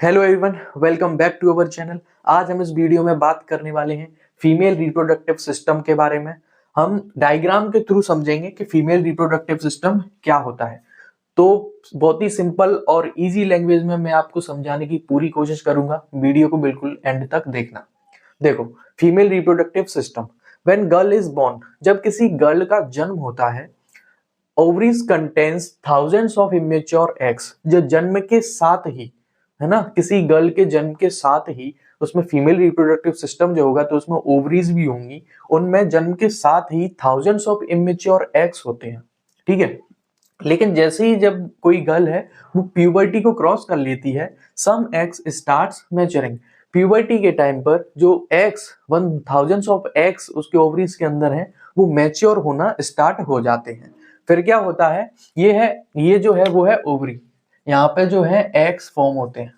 Hello everyone, welcome back to our channel. आज हम इस वीडियो में बात करने वाले हैं फीमेल रिप्रोडक्टिव सिस्टम के बारे में। हम डायग्राम के थ्रू समझेंगे कि फीमेल रिप्रोडक्टिव सिस्टम क्या होता है। तो बहुत ही सिंपल और इजी लैंग्वेज में मैं आपको समझाने की पूरी कोशिश करूंगा। वीडियो को बिल्कुल एंड तक देखना। देखो, female reproductive system, when girl is born, जब किसी गर्ल का जन्म होता है, ovaries contains thousands of immature eggs, जो जन्म के साथ ही, है ना, किसी गर्ल के जन्म के साथ ही उसमें फीमेल रिप्रोडक्टिव सिस्टम जो होगा तो उसमें ओवरीज भी होंगी। उनमें जन्म के साथ ही थाउजेंड्स ऑफ इमेच्योर एग्स होते हैं। ठीक है, लेकिन जैसे ही जब कोई गर्ल है वो प्यूबर्टी को क्रॉस कर लेती है, some eggs starts maturing. Puberty के टाइम पर जो एग्स, 1000s ऑफ एग्स उसके ओवरीज के अंदर है, वो मैच्योर होना स्टार्ट हो जाते हैं। फिर क्या होता है, ये जो है वो है ओवरी। यहाँ पे जो है एग्स फॉर्म होते हैं,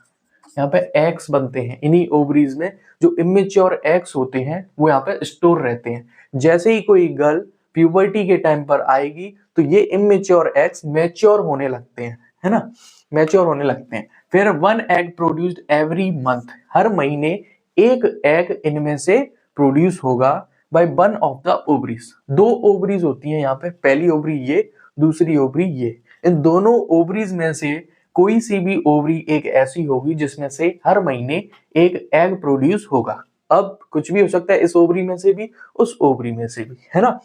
यहाँ पे एग्स बनते हैं। इन्हीं ओवरीज में जो इमेच्योर एग्स होते हैं वो यहाँ पे स्टोर रहते हैं। जैसे ही कोई गर्ल प्यूबर्टी के टाइम पर आएगी तो ये इमेच्योर एग्स मैच्योर होने लगते हैं, है ना, मैच्योर होने लगते हैं। फिर 1 एग प्रोड्यूस्ड एवरी मंथ, हर महीने एक एग इनमें से प्रोड्यूस होगा by one of the ovaries. दो ओवरीज होती हैं यहाँ पे, पहली ओवरी ये, दूसरी ओवरी ये। इन दोनों ओवरीज में से कोई सी भी ओवरी एक ऐसी होगी जिसमें से हर महीने एक एग प्रोड्यूस होगा। अब कुछ भी हो सकता है, इस ओवरी में से भी, उस ओवरी में से भी, है ना,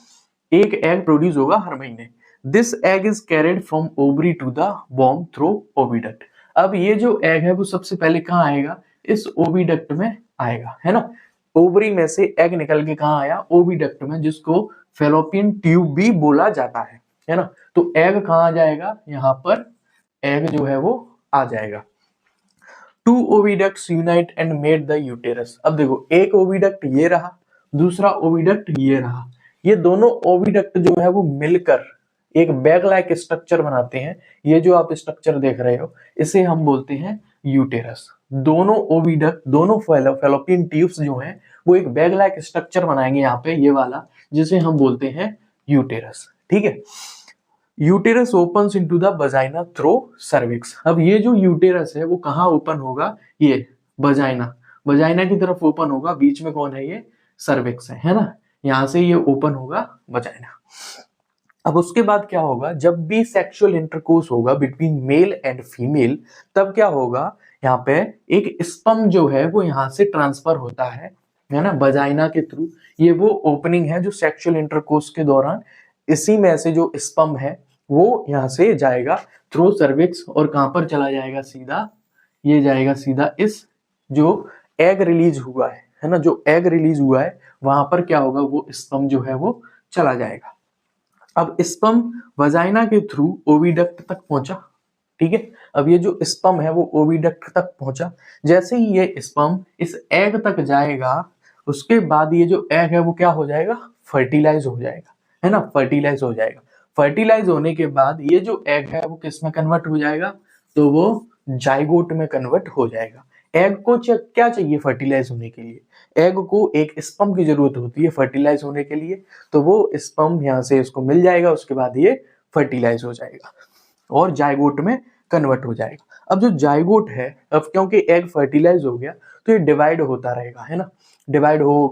एक एग प्रोड्यूस होगा हर महीने। This egg is carried from ovary to the वॉर्म थ्रू ओविडक्ट। अब ये जो एग है वो सबसे पहले कहाँ आएगा, इस ओविडक्ट में आएगा, है ना। ओवरी में से एग निकल के कहाँ आया, ओविडक्ट में, जिसको फेलोपियन ट्यूब भी बोला जाता है ना। तो एग कहाँ आ जाएगा, यहाँ पर एग जो है वो आ जाएगा। Two oviducts unite and made the uterus. अब देखो, एक ओविडक्ट ये रहा, दूसरा ओविडक्ट ये रहा। ये दोनों ओविडक्ट जो है वो मिलकर एक बैग लाइक स्ट्रक्चर बनाते हैं। ये जो आप स्ट्रक्चर देख रहे हो इसे हम बोलते हैं यूटेरस। दोनों ओविडक्ट, दोनों फैलोपियन ट्यूब्स जो हैं वो एक बैग लाइक स्ट्रक्चर बनाएंगे यहाँ पे, ये वाला, जिसे हम बोलते हैं यूटेरस। ठीक है, uterus opens into the vagina through cervix. अब ये जो यूटेरस है वो कहाँ ओपन होगा, ये वजाइना, वजाइना की तरफ ओपन होगा। बीच में कौन है, ये सर्विक्स है ना, यहाँ से ये ओपन होगा वजाइना। अब उसके बाद क्या होगा, जब भी सेक्सुअल इंटरकोर्स होगा बिटवीन मेल एंड फीमेल, तब क्या होगा, यहाँ पे एक स्पर्म जो है वो यहाँ से ट्रांसफर होता है ना, वजाइना के थ्रू। ये वो ओपनिंग है जो सेक्सुअल इंटरकोर्स के दौरान, इसी में से जो स्पर्म है वो यहाँ से जाएगा थ्रू सर्विक्स, और कहां पर चला जाएगा, सीधा ये जाएगा सीधा इस जो एग रिलीज हुआ है ना, जो एग रिलीज हुआ है वहां पर क्या होगा, वो स्पर्म जो है वो चला जाएगा। अब स्पर्म वजाइना के थ्रू ओविडक्ट तक पहुंचा। ठीक है, अब ये जो स्पर्म है वो ओविडक्ट तक पहुंचा। जैसे ही ये स्पर्म इस एग तक जाएगा, उसके बाद ये जो एग है वो क्या हो जाएगा, फर्टिलाइज हो जाएगा, है ना, फर्टिलाइज हो जाएगा। फर्टिलाइज होने के बाद ये जो एग है वो किस में कन्वर्ट हो जाएगा, तो वो जाइगोट में कन्वर्ट हो जाएगा। एग को क्या चाहिए फर्टिलाइज होने के लिए, एग को एक स्पर्म की जरूरत होती है फर्टिलाइज होने के लिए, तो वो स्पर्म यहाँ से इसको मिल जाएगा, उसके बाद ये फर्टिलाइज हो जाएगा और जाइगोट में कन्वर्ट हो जाएगा। अब जो जाइगोट है, अब क्योंकि एग फर्टिलाइज हो गया तो ये डिवाइड होता रहेगा, है ना, डिवाइड हो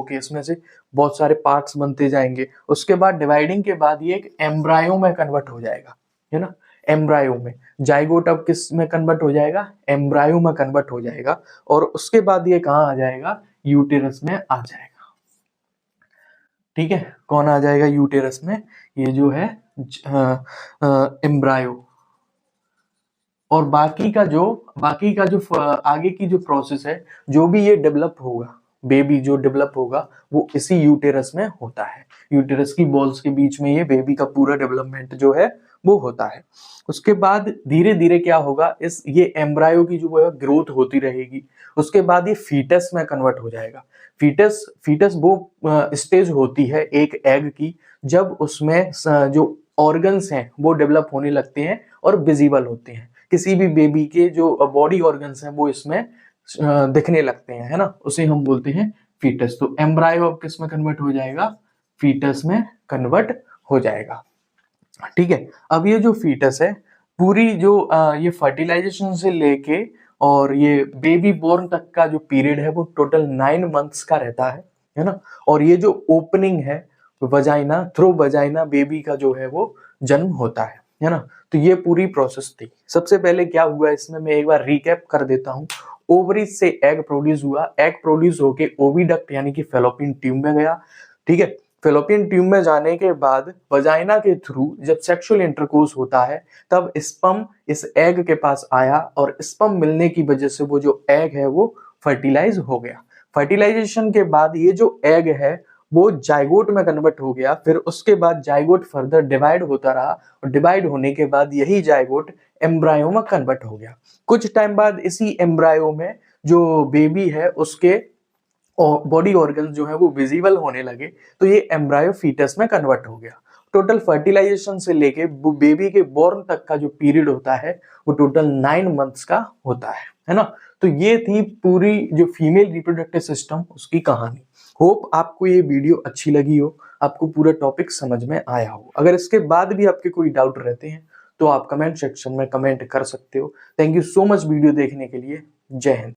के इसमें से बहुत सारे पार्ट्स बनते जाएंगे। उसके बाद डिवाइडिंग के बाद ये एक एम्ब्रायो में कन्वर्ट हो जाएगा, है ना, एम्ब्रायो में। जाइगोट अब किस में कन्वर्ट हो जाएगा, एम्ब्रायो में कन्वर्ट हो जाएगा, और उसके बाद ये कहाँ आ जाएगा, यूटेरस में आ जाएगा। ठीक है, कौन आ जाएगा यूटेरस में, ये जो है एम्ब्रायो। और बाकी का जो आगे की जो प्रोसेस है, जो भी ये डेवलप होगा, बेबी जो डेवलप होगा वो इसी यूटेरस में होता है। यूटेरस की बॉल्स के बीच में ये बेबी का पूरा डेवलपमेंट जो है वो होता है। उसके बाद धीरे धीरे क्या होगा, इस ये एम्ब्रायो की जो है ग्रोथ होती रहेगी। उसके बाद ये फीटस में कन्वर्ट हो जाएगा। फीटस वो स्टेज होती है एक एग की, जब उसमें जो ऑर्गन्स हैं वो डेवलप होने लगते हैं और विजिबल होते हैं। किसी भी बेबी के जो बॉडी ऑर्गन्स हैं वो इसमें दिखने लगते हैं, है ना, उसे हम बोलते हैं फीटस। तो एम्ब्रायो अब किस में कन्वर्ट हो जाएगा, फीटस में कन्वर्ट हो जाएगा। ठीक है, अब ये जो फीटस है, पूरी जो ये फर्टिलाइजेशन से लेके और ये बेबी बोर्न तक का जो पीरियड है वो टोटल 9 मंथ्स का रहता है ना। और ये जो ओपनिंग है वजाइना, थ्रू वजाइना बेबी का जो है वो जन्म होता है ना। तो ये पूरी प्रोसेस थी। सबसे पहले क्या हुआ इसमें मैं एक बार रिकैप कर देता हूँ। ओवरीज से एग प्रोड्यूस हुआ, एग प्रोड्यूस होके ओविडक्ट यानी कि फेलोपियन ट्यूब में गया, ठीक है। फेलोपियन ट्यूब में जाने के बाद वजाइना के थ्रू जब सेक्सुअल इंटरकोर्स होता है तब स्पर्म इस एग के पास आया और स्पर्म मिलने की वजह से वो जो एग है वो फर्टिलाइज हो गया। फर्टिलाइजेशन के बाद ये जो एग है वो जाइगोट में कन्वर्ट हो गया। फिर उसके बाद जाइगोट फर्दर डिवाइड होता रहा और डिवाइड होने के बाद यही जाइगोट एम्ब्रायो में कन्वर्ट हो गया। कुछ टाइम बाद इसी एम्ब्रायो में जो बेबी है उसके बॉडी ऑर्गन जो है वो विजिबल होने लगे, तो ये एम्ब्रायो फीटस में कन्वर्ट हो गया। टोटल फर्टिलाइजेशन से लेके बेबी के बोर्न तक का जो पीरियड होता है वो टोटल 9 मंथ्स का होता है ना। तो ये थी पूरी जो फीमेल रिप्रोडक्टिव सिस्टम उसकी कहानी। होप आपको ये वीडियो अच्छी लगी हो, आपको पूरा टॉपिक समझ में आया हो। अगर इसके बाद भी आपके कोई डाउट रहते हैं तो आप कमेंट सेक्शन में कमेंट कर सकते हो। Thank you so much video देखने के लिए। जय हिंद।